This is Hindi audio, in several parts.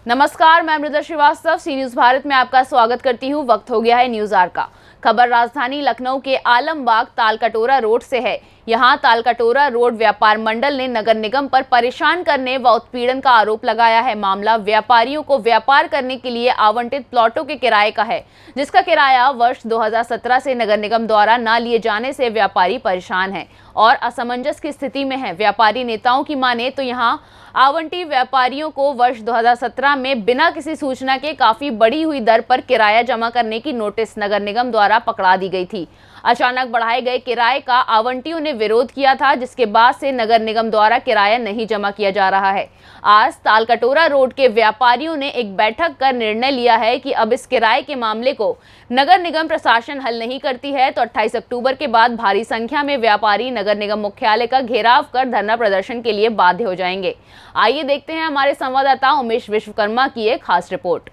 नमस्कार, मैं मृदा श्रीवास्तव सी न्यूज भारत में आपका स्वागत करती हूँ। वक्त हो गया है न्यूज आवर का। खबर राजधानी लखनऊ के आलमबाग तालकटोरा रोड से है। यहाँ तालकटोरा रोड व्यापार मंडल ने नगर निगम पर परेशान करने व उत्पीड़न का आरोप लगाया है। मामला व्यापारियों को व्यापार करने के लिए आवंटित प्लॉटों के किराए का है, जिसका किराया वर्ष 2017 से नगर निगम द्वारा न लिए जाने से व्यापारी परेशान है और असमंजस की स्थिति में है। व्यापारी नेताओं की माने तो यहाँ आवंटी व्यापारियों को वर्ष 2017 में बिना किसी सूचना के काफी बढ़ी हुई दर पर किराया जमा करने की नोटिस नगर निगम द्वारा पकड़ा दी गई थी। अचानक बढ़ाए गए किराए का आवंटियों ने विरोध किया था, जिसके बाद से नगर निगम द्वारा किराया नहीं जमा किया जा रहा है। आज तालकटोरा रोड के व्यापारियों ने एक बैठक कर निर्णय लिया है कि अब इस किराए के मामले को नगर निगम प्रशासन हल नहीं करती है तो 28 अक्टूबर के बाद भारी संख्या में व्यापारी नगर निगम मुख्यालय का घेराव कर धरना प्रदर्शन के लिए बाध्य हो जाएंगे। आइए देखते हैं हमारे संवाददाता उमेश विश्वकर्मा की एक खास रिपोर्ट।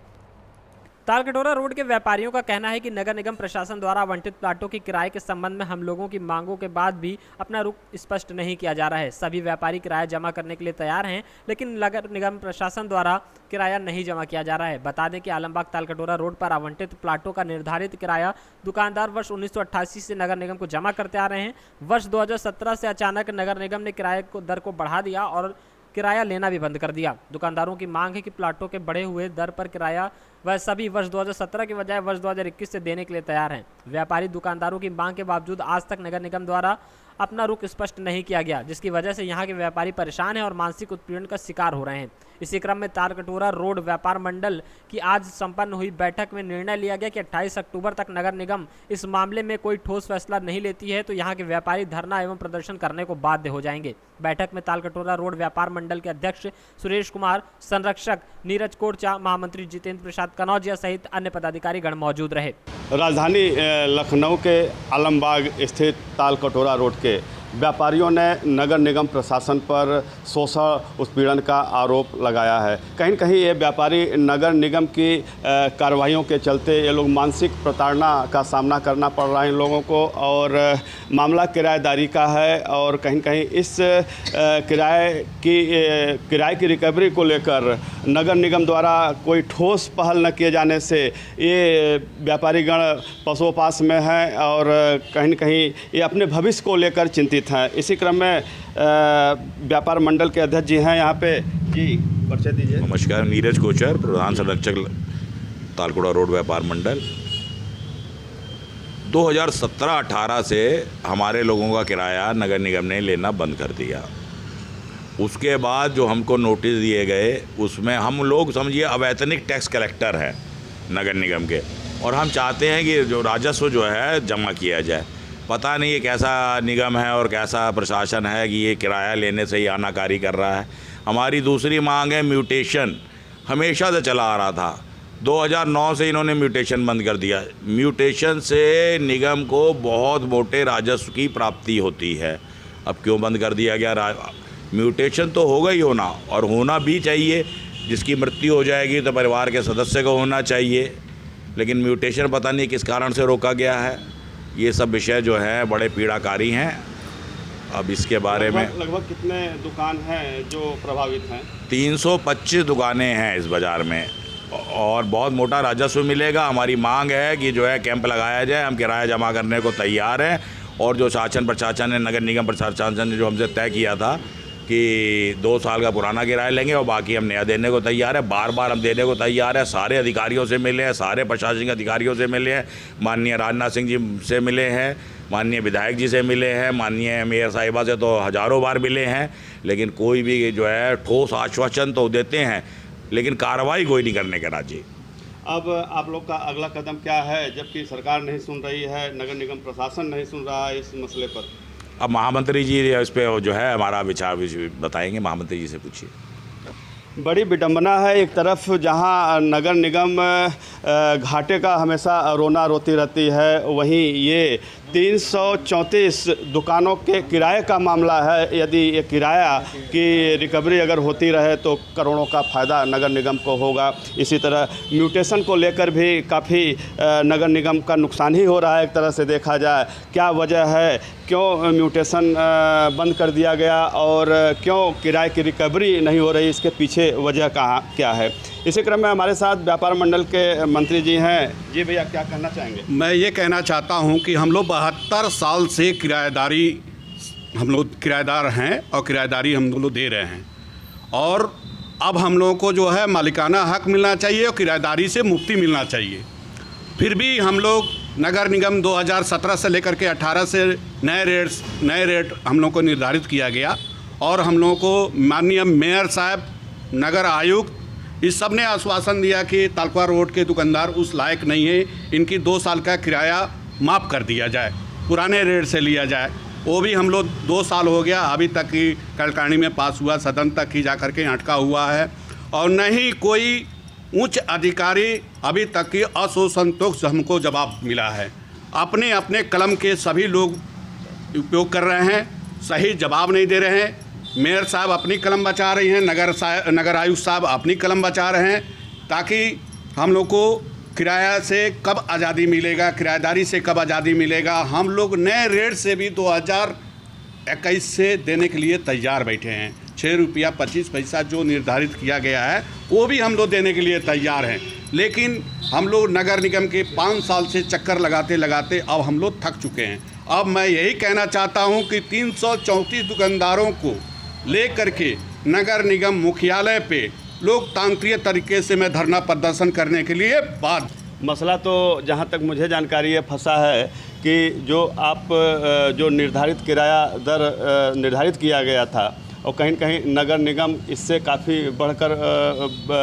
तालकटोरा रोड के व्यापारियों का कहना है कि नगर निगम प्रशासन द्वारा आवंटित प्लाटों की किराए के संबंध में हम लोगों की मांगों के बाद भी अपना रुख स्पष्ट नहीं किया जा रहा है। सभी व्यापारी किराया जमा करने के लिए तैयार हैं, लेकिन नगर निगम प्रशासन द्वारा किराया नहीं जमा किया जा रहा है। बता दें कि आलमबाग तालकटोरा रोड पर आवंटित प्लाटों का निर्धारित किराया दुकानदार वर्ष 1988 से नगर निगम को जमा करते आ रहे हैं। वर्ष 2017 से अचानक नगर निगम ने किराए को दर को बढ़ा दिया और किराया लेना भी बंद कर दिया। दुकानदारों की मांग है कि प्लाटों के बढ़े हुए दर पर किराया वह सभी वर्ष 2017 के बजाय वर्ष 2021 से देने के लिए तैयार हैं। व्यापारी दुकानदारों की मांग के बावजूद आज तक नगर निगम द्वारा अपना रुख स्पष्ट नहीं किया गया, जिसकी वजह से यहाँ के व्यापारी परेशान हैं और मानसिक उत्पीड़न का शिकार हो रहे हैं। इसी क्रम में तालकटोरा रोड व्यापार मंडल की आज संपन्न हुई बैठक में निर्णय लिया गया कि 28 अक्टूबर तक नगर निगम इस मामले में कोई ठोस फैसला नहीं लेती है तो यहाँ के व्यापारी धरना एवं प्रदर्शन करने को बाध्य हो जाएंगे। बैठक में तालकटोरा रोड व्यापार मंडल के अध्यक्ष सुरेश कुमार, संरक्षक नीरज कोरचा, महामंत्री जितेंद्र प्रसाद कनौजिया सहित अन्य पदाधिकारी गण मौजूद रहे। राजधानी लखनऊ के आलमबाग स्थित तालकटोरा रोड के व्यापारियों ने नगर निगम प्रशासन पर शोषण उत्पीड़न का आरोप लगाया है। कहीं न कहीं ये व्यापारी नगर निगम की कार्रवाइयों के चलते ये लोग मानसिक प्रताड़ना का सामना करना पड़ रहा है इन लोगों को, और मामला किराएदारी का है। और कहीं न कहीं इस किराए की रिकवरी को लेकर नगर निगम द्वारा कोई ठोस पहल न किए जाने से ये व्यापारीगण पसोपास में हैं और कहीं न कहीं ये अपने भविष्य को लेकर चिंतित हैं। इसी क्रम में व्यापार मंडल के अध्यक्ष जी हैं यहाँ पे, जी परिचय दीजिए। नमस्कार, नीरज कोचर, प्रधान संरक्षक तालकटोरा रोड व्यापार मंडल। 2017-18 से हमारे लोगों का किराया नगर निगम ने लेना बंद कर दिया। उसके बाद जो हमको नोटिस दिए गए उसमें हम लोग समझिए अवैतनिक टैक्स कलेक्टर है नगर निगम के, और हम चाहते हैं कि जो राजस्व जो है जमा किया जाए। पता नहीं ये कैसा निगम है और कैसा प्रशासन है कि ये किराया लेने से ही आनाकानी कर रहा है। हमारी दूसरी मांग है म्यूटेशन, हमेशा से चला आ रहा था। 2009 से इन्होंने म्यूटेशन बंद कर दिया। म्यूटेशन से निगम को बहुत मोटे राजस्व की प्राप्ति होती है, अब क्यों बंद कर दिया गया? म्यूटेशन तो होगा ही होना, और होना भी चाहिए। जिसकी मृत्यु हो जाएगी तो परिवार के सदस्य को होना चाहिए, लेकिन म्यूटेशन पता नहीं किस कारण से रोका गया है। ये सब विषय जो हैं बड़े पीड़ाकारी हैं। अब इसके बारे में लगभग कितने दुकान हैं जो प्रभावित हैं? 325 दुकानें हैं इस बाज़ार में और बहुत मोटा राजस्व मिलेगा। हमारी मांग है कि जो है कैंप लगाया जाए, हम किराया जमा करने को तैयार हैं। और जो शासन प्रशासन ने, नगर निगम प्रशासन ने जो हमसे तय किया था कि 2 साल का पुराना किराया लेंगे और बाकी हम नया देने को तैयार है, बार बार हम देने को तैयार है। सारे अधिकारियों से मिले हैं, सारे प्रशासनिक अधिकारियों से मिले हैं, माननीय राजनाथ सिंह जी से मिले हैं, माननीय विधायक जी से मिले हैं, माननीय मेयर साहिबा से तो हज़ारों बार मिले हैं, लेकिन कोई भी जो है ठोस आश्वासन तो देते हैं, लेकिन कार्रवाई कोई नहीं करने के राजी। अब आप लोग का अगला कदम क्या है, जबकि सरकार नहीं सुन रही है, नगर निगम प्रशासन नहीं सुन रहा है इस मसले पर? अब महामंत्री जी इस पर जो है हमारा विचार बताएंगे, महामंत्री जी से पूछिए। बड़ी विडंबना है, एक तरफ जहां नगर निगम घाटे का हमेशा रोना रोती रहती है, वहीं ये 334 दुकानों के किराए का मामला है। यदि ये किराया की रिकवरी अगर होती रहे तो करोड़ों का फ़ायदा नगर निगम को होगा। इसी तरह म्यूटेशन को लेकर भी काफ़ी नगर निगम का नुकसान ही हो रहा है एक तरह से देखा जाए। क्या वजह है, क्यों म्यूटेशन बंद कर दिया गया और क्यों किराए की रिकवरी नहीं हो रही, इसके पीछे वजह कहाँ क्या है? इसी क्रम में हमारे साथ व्यापार मंडल के मंत्री जी हैं। जी भैया, क्या कहना चाहेंगे? मैं ये कहना चाहता हूँ कि हम लोग 72 साल से हम लोग किराएदार हैं और किराएदारी हम लोग दे रहे हैं, और अब हम लोगों को जो है मालिकाना हक मिलना चाहिए और किराएदारी से मुक्ति मिलना चाहिए। फिर भी हम लोग नगर निगम 2017 से लेकर के 18 से नए रेट हम लोग को निर्धारित किया गया, और हम लोगों को माननीय मेयर साहब, नगर आयुक्त, इस सब ने आश्वासन दिया कि तालकटोरा रोड के दुकानदार उस लायक नहीं है, इनकी 2 साल का किराया माफ़ कर दिया जाए, पुराने रेट से लिया जाए। वो भी हम लोग 2 साल हो गया, अभी तक की कार्यकारिणी में पास हुआ, सदन तक ही जा करके अटका हुआ है, और न ही कोई उच्च अधिकारी अभी तक की असंतोष हमको जवाब मिला है। अपने अपने कलम के सभी लोग उपयोग कर रहे हैं, सही जवाब नहीं दे रहे हैं। मेयर साहब अपनी कलम बचा रही हैं, नगर आयुक्त साहब अपनी कलम बचा रहे हैं, ताकि हम लोग को किराया से कब आज़ादी मिलेगा, किराएदारी से कब आज़ादी मिलेगा। हम लोग नए रेट से भी 2021 से देने के लिए तैयार बैठे हैं। 6 रुपया 25 पैसा जो निर्धारित किया गया है वो भी हम लोग देने के लिए तैयार हैं, लेकिन हम लोग नगर निगम के 5 साल से चक्कर लगाते लगाते अब हम लोग थक चुके हैं। अब मैं यही कहना चाहता हूं कि 334 दुकानदारों को ले करके नगर निगम मुख्यालय पे लोकतांत्रिक तरीके से मैं धरना प्रदर्शन करने के लिए बाध्य। मसला तो जहाँ तक मुझे जानकारी है फंसा है कि जो निर्धारित किराया दर निर्धारित किया गया था, और कहीं न कहीं नगर निगम इससे काफ़ी बढ़कर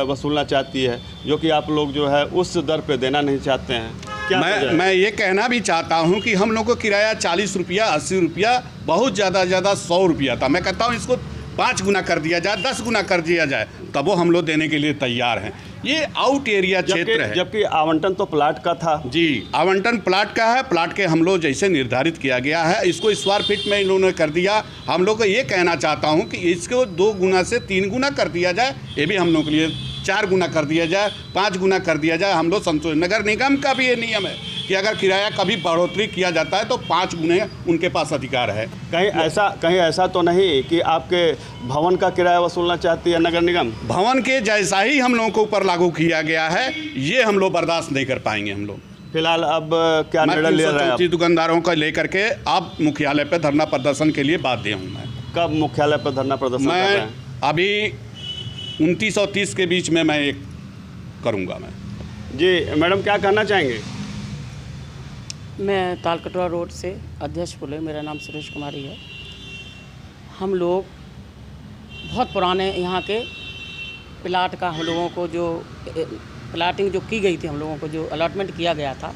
वसूलना चाहती है, जो कि आप लोग जो है उस दर पे देना नहीं चाहते हैं। क्या मैं ये कहना भी चाहता हूँ कि हम लोग को किराया 40 रुपया, 80 रुपया, बहुत ज़्यादा 100 रुपया था। मैं कहता हूँ इसको 5 गुना कर दिया जाए, 10 गुना कर दिया जाए, तब वो हम लोग देने के लिए तैयार हैं। ये आउट एरिया क्षेत्र है, जबकि आवंटन तो प्लाट का था। जी, आवंटन प्लाट का है, प्लाट के हम लोग जैसे निर्धारित किया गया है, इसको स्क्वायर फीट में इन्होंने कर दिया। हम लोग को ये कहना चाहता हूँ कि इसको 2 गुना से 3 गुना कर दिया जाए, ये भी हम लोग के लिए 4 गुना कर दिया जाए, 5 गुना कर दिया जाए, हम लोग संतुष्ट। नगर निगम का भी ये नियम है कि अगर किराया कभी बढ़ोतरी किया जाता है तो 5 गुने उनके पास अधिकार है। कहीं ऐसा तो नहीं कि आपके भवन का किराया वसूलना चाहती है नगर निगम? भवन के जैसा ही हम लोगों के ऊपर लागू किया गया है, ये हम लोग बर्दाश्त नहीं कर पाएंगे। हम लोग फिलहाल अब क्या निर्णय ले रहे हैं? दुकानदारों को लेकर के अब मुख्यालय पर धरना प्रदर्शन के लिए बाध्य हूँ मैं। कब मुख्यालय पर धरना प्रदर्शन कर रहे हैं? अभी 29 और 30 के बीच में मैं एक करूँगा मैं। जी मैडम, क्या कहना चाहेंगे? मैं तालकटोरा रोड से अध्यक्ष बोले, मेरा नाम सुरेश कुमारी है। हम लोग बहुत पुराने यहाँ के प्लाट का हम लोगों को जो प्लाटिंग जो की गई थी, हम लोगों को जो अलॉटमेंट किया गया था,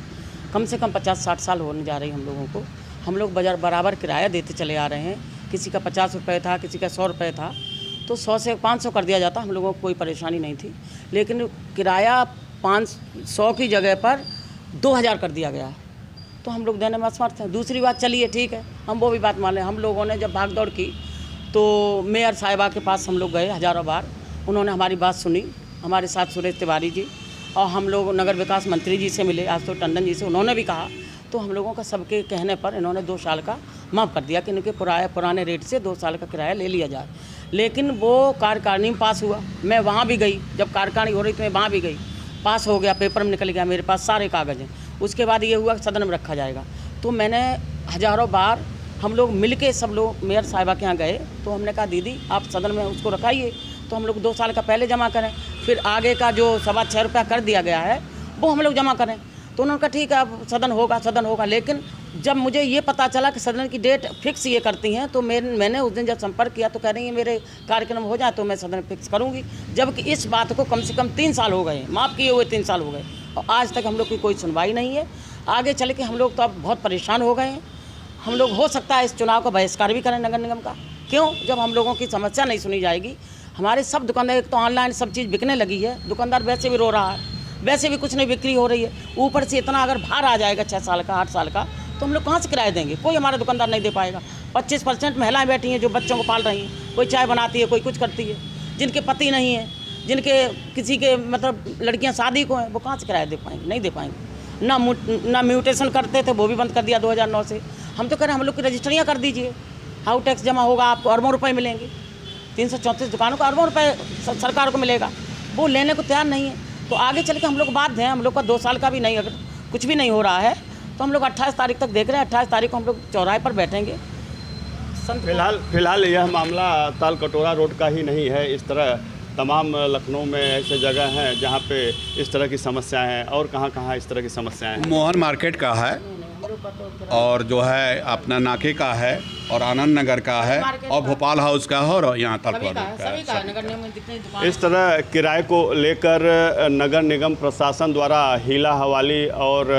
कम से कम 50-60 साल होने जा रही हम लोगों को। हम लोग बराबर किराया देते चले आ रहे हैं। किसी का 50 रुपये था, किसी का 100 रुपये था, तो 100 से 500 कर दिया जाता, हम लोगों को कोई परेशानी नहीं थी। लेकिन किराया 500 की जगह पर 2000 कर दिया गया, तो हम लोग देने में असमर्थ हैं। दूसरी बात, चलिए ठीक है, हम वो भी बात मान लें। हम लोगों ने जब भाग दौड़ की तो मेयर साहिबा के पास हम लोग गए हज़ारों बार, उन्होंने हमारी बात सुनी। हमारे साथ सुरेश तिवारी जी और हम लोग नगर विकास मंत्री जी से मिले, आशुतोष टंडन जी से, उन्होंने भी कहा। तो हम लोगों का सबके कहने पर इन्होंने 2 साल का माफ़ कर दिया कि इनके पुराने रेट से 2 साल का किराया ले लिया जाए। लेकिन वो कार्यकारिणी में पास हुआ, मैं वहाँ भी गई, जब कार्यकारिणी हो रही थी मैं वहाँ भी गई, पास हो गया, पेपर में निकल गया, मेरे पास सारे कागज़ हैं। उसके बाद ये हुआ कि सदन में रखा जाएगा। तो मैंने हज़ारों बार हम लोग मिलके सब लोग मेयर साहिबा के यहाँ गए, तो हमने कहा दीदी आप सदन में उसको रखाइए, तो हम लोग 2 साल का पहले जमा करें, फिर आगे का जो 6.25 रुपया कर दिया गया है वो हम लोग जमा करें। तो उन्होंने कहा ठीक है, अब सदन होगा। लेकिन जब मुझे ये पता चला कि सदन की डेट फिक्स ये करती हैं, तो मैंने उस दिन जब संपर्क किया तो कह रही हैं मेरे कार्यक्रम हो जाए तो मैं सदन फिक्स करूँगी। जबकि इस बात को कम से कम 3 साल हो गए, माफ़ किए हुए 3 साल हो गए, और आज तक हम लोग की कोई सुनवाई नहीं है। आगे चल के हम लोग तो अब बहुत परेशान हो गए हैं। हम लोग हो सकता है इस चुनाव का बहिष्कार भी करें नगर निगम का। क्यों? जब हम लोगों की समस्या नहीं सुनी जाएगी। हमारे सब दुकानदार, एक तो ऑनलाइन सब चीज़ बिकने लगी है, दुकानदार वैसे भी रो रहा है, वैसे भी कुछ नहीं बिक्री हो रही है, ऊपर से इतना अगर भार आ जाएगा 6 साल का 8 साल का, तो हम लोग कहाँ से किराया देंगे? कोई हमारा दुकानदार नहीं दे पाएगा। 25% महिलाएं बैठी हैं जो बच्चों को पाल रही हैं, कोई चाय बनाती है, कोई कुछ करती है, जिनके पति नहीं है, जिनके किसी के मतलब लड़कियां शादी को हैं, वो कहाँ से किराया दे पाएंगे? नहीं दे पाएंगे। ना म्यूटेशन करते थे, वो भी बंद कर दिया 2009 से। हम तो कह रहे हैं हम लोग की रजिस्ट्रियाँ कर दीजिए, हाउ टैक्स जमा होगा, आपको अरबों रुपये मिलेंगे। 334 दुकानों को अरबों रुपये सरकार को मिलेगा। वो लेने को तैयार नहीं है। तो आगे चल के हम लोग बाध्य हैं, हम लोग का 2 साल का भी नहीं, अगर कुछ भी नहीं हो रहा है तो हम लोग 28 तारीख तक देख रहे हैं। 28 तारीख को हम लोग चौराहे पर बैठेंगे। फिलहाल यह मामला ताल कटोरा रोड का ही नहीं है। इस तरह तमाम लखनऊ में ऐसे जगह हैं जहां पे इस तरह की समस्याएं हैं। और कहां इस तरह की समस्याएं हैं? मोहन मार्केट का है और जो है अपना नाके का है और आनंद नगर का है और भोपाल हाउस का है और यहाँ तालकटोरा का है। इस तरह किराए को लेकर नगर निगम प्रशासन द्वारा हीला हवाली और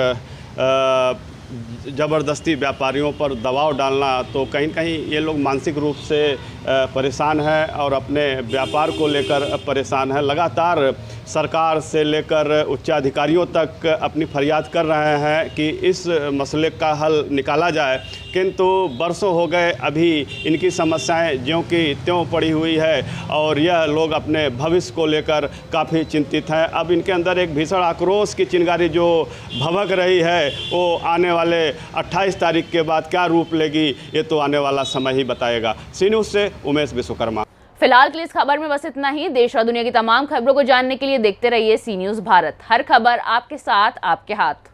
ज़बरदस्ती व्यापारियों पर दबाव डालना, तो कहीं कहीं ये लोग मानसिक रूप से परेशान हैं और अपने व्यापार को लेकर परेशान हैं। लगातार सरकार से लेकर उच्चाधिकारियों तक अपनी फरियाद कर रहे हैं कि इस मसले का हल निकाला जाए, किंतु बरसों हो गए अभी इनकी समस्याएं ज्यों की त्यों पड़ी हुई है और यह लोग अपने भविष्य को लेकर काफ़ी चिंतित हैं। अब इनके अंदर एक भीषण आक्रोश की चिंगारी जो भभक रही है वो आने वाले 28 तारीख के बाद क्या रूप लेगी, ये तो आने वाला समय ही बताएगा। सी न्यूज़ से उमेश विश्वकर्मा। फिलहाल के लिए इस खबर में बस इतना ही। देश और दुनिया की तमाम खबरों को जानने के लिए देखते रहिए सी न्यूज़ भारत। हर खबर आपके साथ, आपके हाथ।